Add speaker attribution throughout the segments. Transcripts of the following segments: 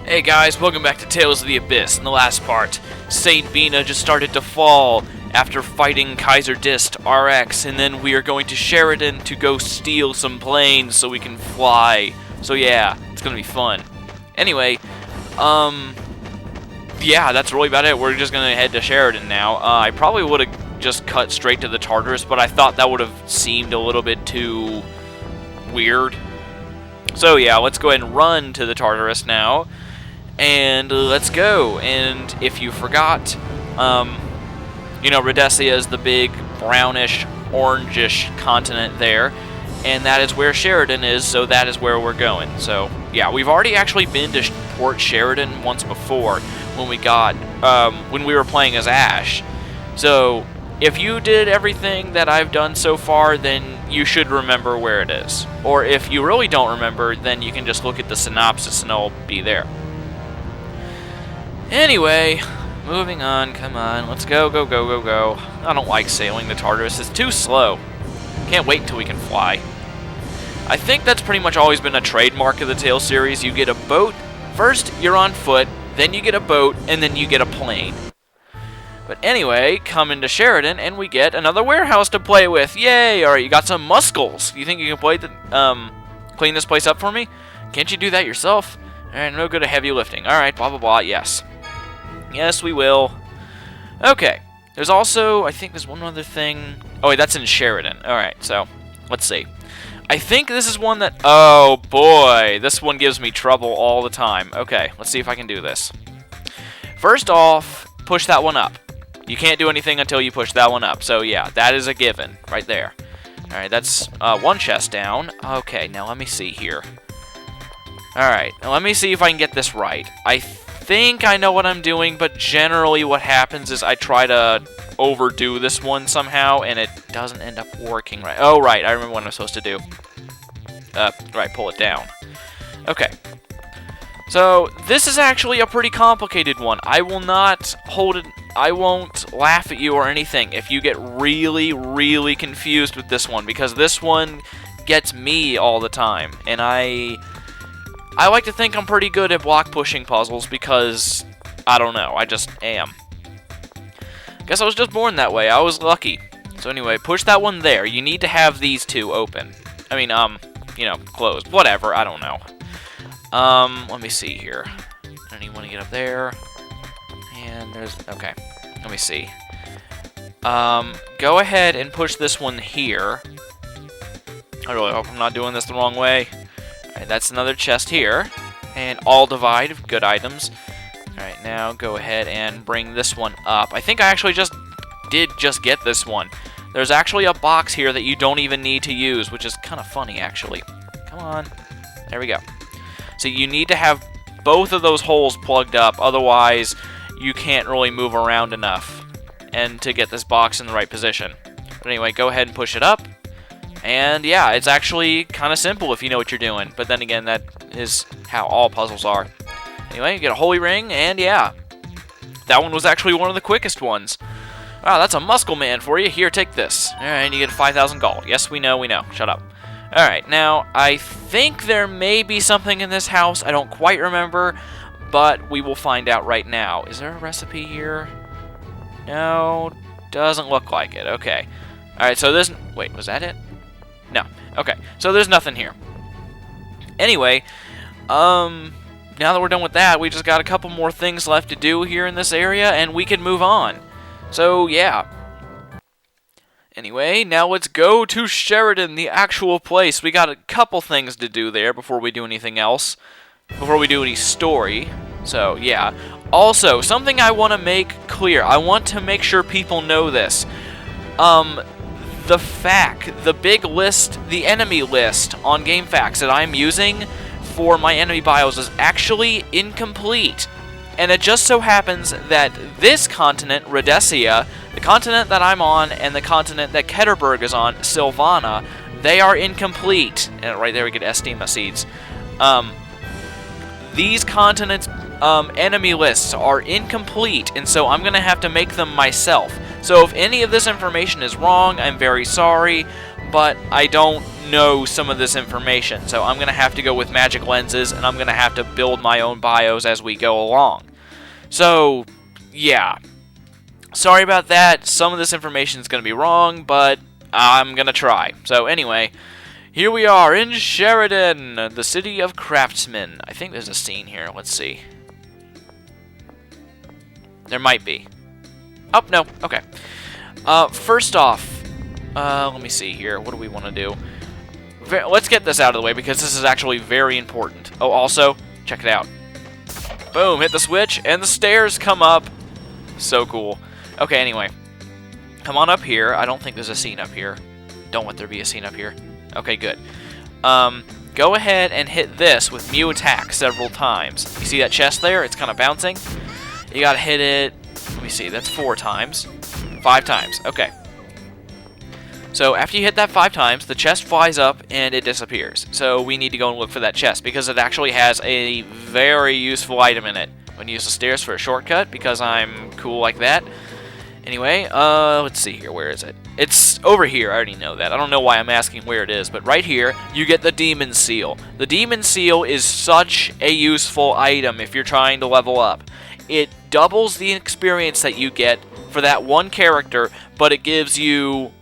Speaker 1: Hey guys, welcome back to Tales of the Abyss. In the last part, Saint Bina just started to fall after fighting Kaiser Dist RX, and then we are going to Sheridan to go steal some planes so we can fly. So yeah, it's gonna be fun. Anyway, yeah, that's really about it. We're just gonna head to Sheridan now. I probably would have just cut straight to the Tartarus, but I thought that would have seemed a little bit too weird. So yeah, let's go ahead and run to the Tartarus now. And let's go. And if you forgot, you know, Rhodesia is the big brownish, orangish continent there, and that is where Sheridan is, so that is where we're going. So, yeah, we've already actually been to Port Sheridan once before when we were playing as Ash. So, if you did everything that I've done so far, then you should remember where it is. Or if you really don't remember, then you can just look at the synopsis and it'll be there. Anyway, moving on, come on, let's go, go, go, go, go. I don't like sailing the Tartarus, it's too slow. Can't wait until we can fly. I think that's pretty much always been a trademark of the Tales series. You get a boat, first you're on foot, then you get a boat, and then you get a plane. But anyway, come into Sheridan, and we get another warehouse to play with. Yay! Alright, you got some muscles. You think you can clean this place up for me? Can't you do that yourself? Alright, no good at heavy lifting. Alright, blah, blah, blah, yes. Yes, we will. Okay. There's also, I think there's one other thing. Oh, wait, that's in Sheridan. Alright, so, let's see. I think this is one that, oh boy, this one gives me trouble all the time. Okay, let's see if I can do this. First off, push that one up. You can't do anything until you push that one up. So, yeah, that is a given right there. Alright, that's one chest down. Okay, now let me see here. Alright, now let me see if I can get this right. I think I know what I'm doing, but generally what happens is I try to overdo this one somehow, and it doesn't end up working right. Oh, right, I remember what I'm supposed to do. Right, pull it down. Okay. So, this is actually a pretty complicated one. I will not hold it, I won't laugh at you or anything if you get really, really confused with this one, because this one gets me all the time, and I like to think I'm pretty good at block pushing puzzles because, I don't know, I just am. Guess I was just born that way, I was lucky. So anyway, push that one there. You need to have these two open. I mean, you know, closed. Whatever, I don't know. Let me see here. I need one to get up there. And there's, okay, let me see. Go ahead and push this one here. I really hope I'm not doing this the wrong way. Alright, that's another chest here. And all divide, good items. Alright, now go ahead and bring this one up. I think I actually did get this one. There's actually a box here that you don't even need to use, which is kind of funny, actually. Come on. There we go. So you need to have both of those holes plugged up, otherwise you can't really move around enough and to get this box in the right position. But anyway, go ahead and push it up. And yeah, it's actually kind of simple if you know what you're doing. But then again, that is how all puzzles are. Anyway, you get a holy ring, and yeah. That one was actually one of the quickest ones. Wow, that's a muscle man for you. Here, take this. Alright, you get 5,000 gold. Yes, we know, we know. Shut up. Alright, now, I think there may be something in this house. I don't quite remember, but we will find out right now. Is there a recipe here? No, doesn't look like it. Okay. Alright, so this... Wait, was that it? No. Okay, so there's nothing here. Anyway, now that we're done with that, we just got a couple more things left to do here in this area, and we can move on. So, yeah. Anyway, now let's go to Sheridan, the actual place. We got a couple things to do there before we do anything else. Before we do any story. So, yeah. Also, something I want to make clear. I want to make sure people know this. The big list, the enemy list on GameFAQs that I'm using for my enemy bios is actually incomplete. And it just so happens that this continent, Rhodesia, the continent that I'm on, and the continent that Ketterberg is on, Sylvana, they are incomplete. And right there we get Estima seeds. These continents' enemy lists are incomplete, and so I'm going to have to make them myself. So if any of this information is wrong, I'm very sorry, but I don't know some of this information. So I'm going to have to go with magic lenses, and I'm going to have to build my own bios as we go along. So, yeah. Sorry about that. Some of this information is going to be wrong, but I'm going to try. So anyway, here we are in Sheridan, the city of craftsmen. I think there's a scene here. Let's see. There might be. Oh, no. Okay. First off, let me see here. What do we want to do? Let's get this out of the way because this is actually very important. Oh, also, check it out. Boom, hit the switch, and the stairs come up. So cool. Okay, anyway. Come on up here. I don't think there's a scene up here. Don't want there to be a scene up here. Okay, good. Go ahead and hit this with Mew attack several times. You see that chest there? It's kind of bouncing. You gotta hit it. Let me see. That's 4 times. 5 times. Okay. So after you hit that 5 times, the chest flies up and it disappears. So we need to go and look for that chest because it actually has a very useful item in it. I'm gonna use the stairs for a shortcut because I'm cool like that. Anyway, let's see here. Where is it? It's over here. I already know that. I don't know why I'm asking where it is, but right here, you get the Demon Seal. The Demon Seal is such a useful item if you're trying to level up. It doubles the experience that you get for that one character, but it gives you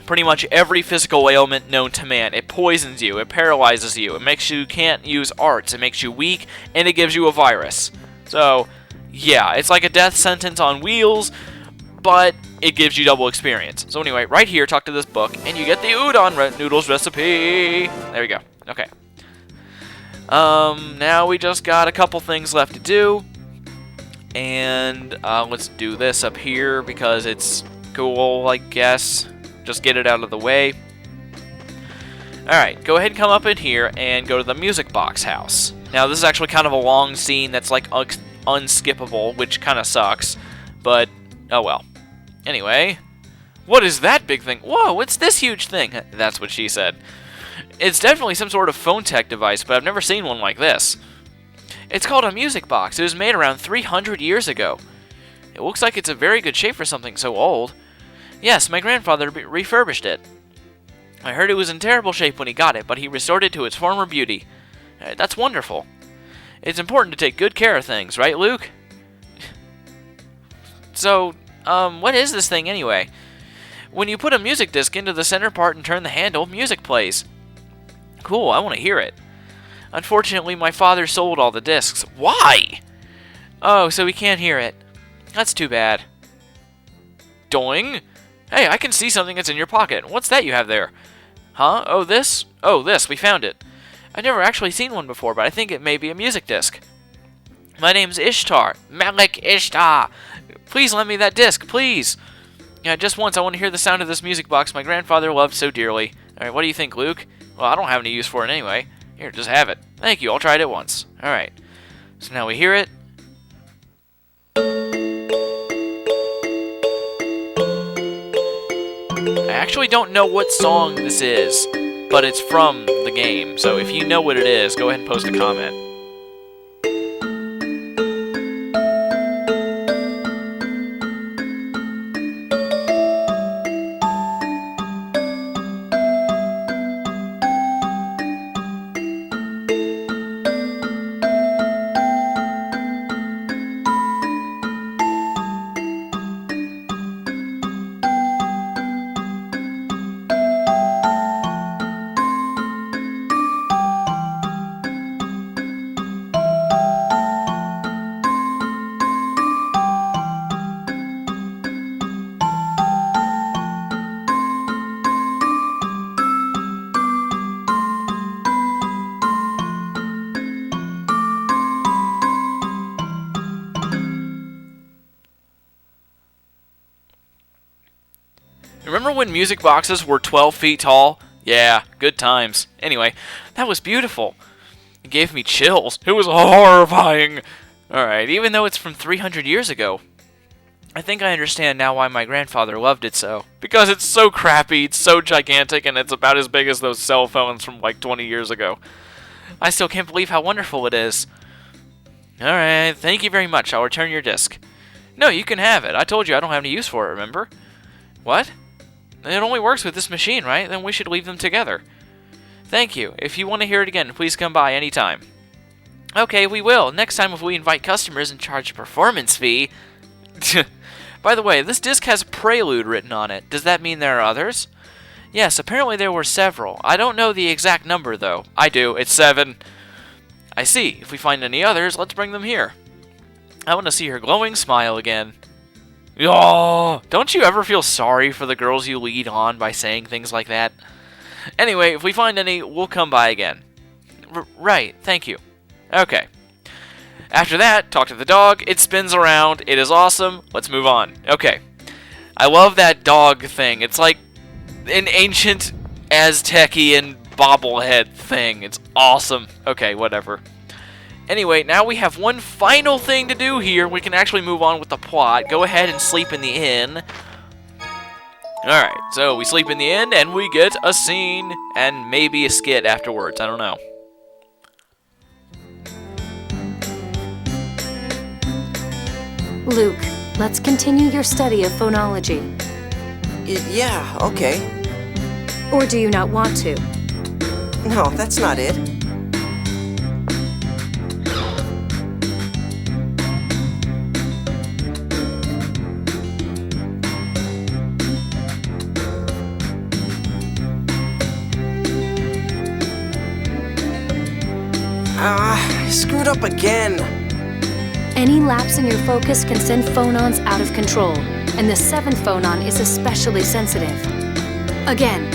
Speaker 1: pretty much every physical ailment known to man. It poisons you, it paralyzes you, it makes you can't use arts, it makes you weak, and it gives you a virus. So, yeah, it's like a death sentence on wheels, but it gives you double experience. So anyway, right here, talk to this book, and you get the udon noodles recipe. There we go. Okay. Now we just got a couple things left to do. And let's do this up here because it's cool, I guess. Just get it out of the way. Alright, go ahead and come up in here and go to the music box house. Now, this is actually kind of a long scene that's like unskippable, which kind of sucks. But, oh well. Anyway, what is that big thing? Whoa, what's this huge thing? That's what she said. It's definitely some sort of phone tech device, but I've never seen one like this. It's called a music box. It was made around 300 years ago. It looks like it's in very good shape for something so old. Yes, my grandfather refurbished it. I heard it was in terrible shape when he got it, but he restored it to its former beauty. That's wonderful. It's important to take good care of things, right, Luke? So, what is this thing anyway? When you put a music disc into the center part and turn the handle, music plays. Cool, I want to hear it. Unfortunately, my father sold all the discs. Why? Oh, so we can't hear it. That's too bad. Doing? Hey, I can see something that's in your pocket. What's that you have there? Huh? Oh, this? Oh, this. We found it. I've never actually seen one before, but I think it may be a music disc. My name's Ishtar. Malik Ishtar. Please lend me that disc, please. Yeah, just once. I want to hear the sound of this music box my grandfather loved so dearly. Alright, what do you think, Luke? Well, I don't have any use for it anyway. Here, just have it. Thank you, I'll try it once. Alright. So now we hear it. I actually don't know what song this is, but it's from the game. So if you know what it is, go ahead and post a comment. Remember when music boxes were 12 feet tall? Yeah, good times. Anyway, that was beautiful. It gave me chills. It was horrifying. Alright, even though it's from 300 years ago, I think I understand now why my grandfather loved it so. Because it's so crappy, it's so gigantic, and it's about as big as those cell phones from like 20 years ago. I still can't believe how wonderful it is. Alright, thank you very much. I'll return your disc. No, you can have it. I told you I don't have any use for it, remember? What? It only works with this machine, right? Then we should leave them together. Thank you. If you want to hear it again, please come by anytime. Okay, we will. Next time if we invite customers and charge a performance fee. By the way, this disc has Prelude written on it. Does that mean there are others? Yes, apparently there were several. I don't know the exact number, though. I do. It's 7. I see. If we find any others, let's bring them here. I want to see her glowing smile again. Oh, don't you ever feel sorry for the girls you lead on by saying things like that? Anyway, if we find any, we'll come by again. Right, thank you. Okay. After that, talk to the dog. It spins around. It is awesome. Let's move on. Okay. I love that dog thing. It's like an ancient Aztecian bobblehead thing. It's awesome. Okay, whatever. Anyway, now we have one final thing to do here. We can actually move on with the plot. Go ahead and sleep in the inn. Alright, so we sleep in the inn, and we get a scene, and maybe a skit afterwards. I don't know.
Speaker 2: Luke, let's continue your study of phonology.
Speaker 3: Yeah, okay.
Speaker 2: Or do you not want to?
Speaker 3: No, that's not it. I screwed up again.
Speaker 2: Any lapse in your focus can send phonons out of control, and the 7th phonon is especially sensitive. Again.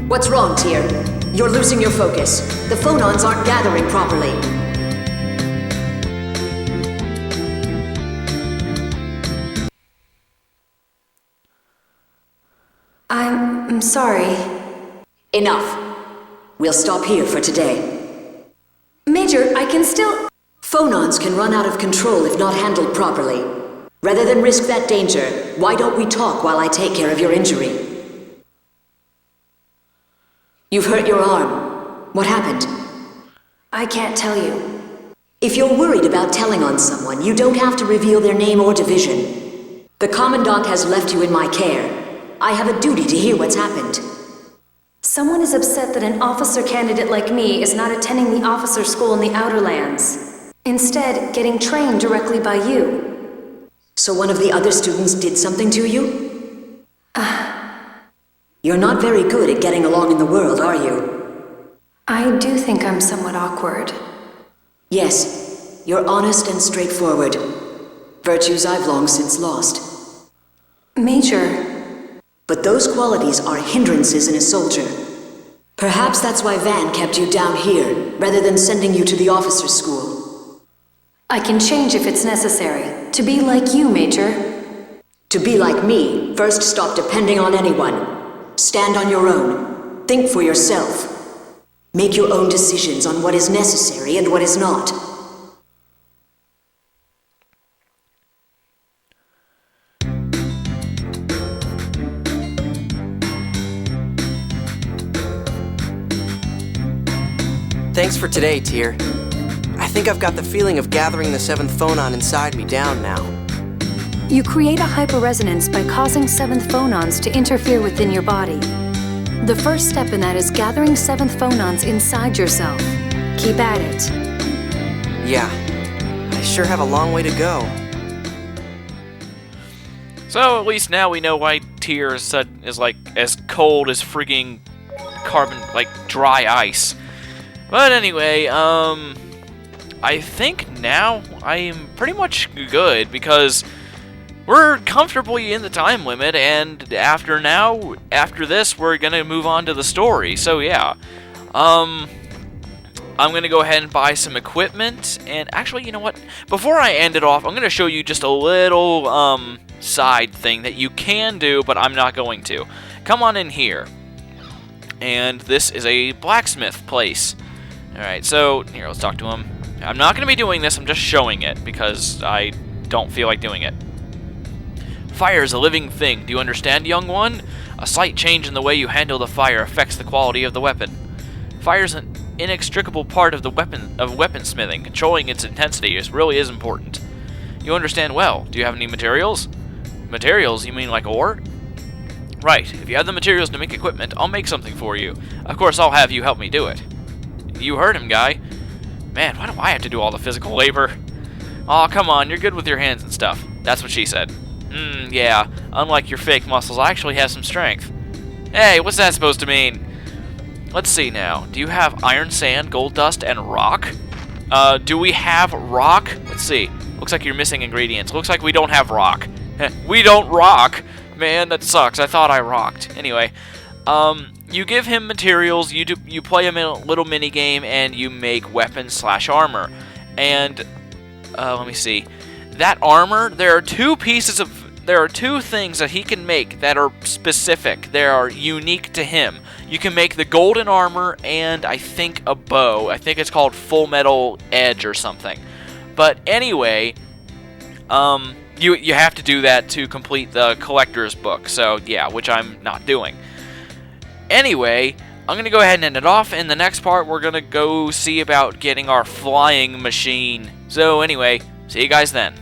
Speaker 4: What's wrong, Tyr? You're losing your focus. The phonons aren't gathering properly.
Speaker 2: I'm sorry.
Speaker 4: Enough. We'll stop here for today.
Speaker 2: Major, I can still...
Speaker 4: Phonons can run out of control if not handled properly. Rather than risk that danger, why don't we talk while I take care of your injury? You've hurt your arm. What happened?
Speaker 2: I can't tell you.
Speaker 4: If you're worried about telling on someone, you don't have to reveal their name or division. The Commandant has left you in my care. I have a duty to hear what's happened.
Speaker 2: Someone is upset that an officer candidate like me is not attending the officer school in the Outer Lands. Instead, getting trained directly by you.
Speaker 4: So one of the other students did something to you? You're not very good at getting along in the world, are you?
Speaker 2: I do think I'm somewhat awkward.
Speaker 4: Yes, you're honest and straightforward. Virtues I've long since lost.
Speaker 2: Major...
Speaker 4: But those qualities are hindrances in a soldier. Perhaps that's why Van kept you down here, rather than sending you to the officer's school.
Speaker 2: I can change if it's necessary. To be like you, Major.
Speaker 4: To be like me, first stop depending on anyone. Stand on your own. Think for yourself. Make your own decisions on what is necessary and what is not.
Speaker 3: Thanks for today, Tyr. I think I've got the feeling of gathering the 7th phonon inside me down now.
Speaker 2: You create a hyperresonance by causing 7th phonons to interfere within your body. The first step in that is gathering 7th phonons inside yourself. Keep at it.
Speaker 3: Yeah, I sure have a long way to go.
Speaker 1: So at least now we know why Tyr is like as cold as frigging carbon, like dry ice. But anyway, I think now I am pretty much good because we're comfortably in the time limit, and after this, we're gonna move on to the story. So yeah, I'm gonna go ahead and buy some equipment, and actually, you know what? Before I end it off, I'm gonna show you just a little side thing that you can do, but I'm not going to. Come on in here, and this is a blacksmith place. Alright, so, here, let's talk to him. I'm not going to be doing this, I'm just showing it, because I don't feel like doing it. Fire is a living thing, do you understand, young one? A slight change in the way you handle the fire affects the quality of the weapon. Fire is an inextricable part of weaponsmithing. Controlling its intensity really is important. You understand well. Do you have any materials? Materials? You mean like ore? Right. If you have the materials to make equipment, I'll make something for you. Of course, I'll have you help me do it. You heard him, guy. Man, why do I have to do all the physical labor? Aw, come on, you're good with your hands and stuff. That's what she said. Yeah. Unlike your fake muscles, I actually have some strength. Hey, what's that supposed to mean? Let's see now. Do you have iron, sand, gold dust, and rock? Do we have rock? Let's see. Looks like you're missing ingredients. Looks like we don't have rock. We don't rock! Man, that sucks. I thought I rocked. Anyway, you give him materials, you play a little mini game, and you make weapons/armor. And let me see. That armor, there are two things that he can make that are specific. They are unique to him. You can make the golden armor and I think a bow. I think it's called Full Metal Edge or something. But anyway, you have to do that to complete the collector's book. So yeah, which I'm not doing. Anyway, I'm going to go ahead and end it off. In the next part, we're going to go see about getting our flying machine. So anyway, see you guys then.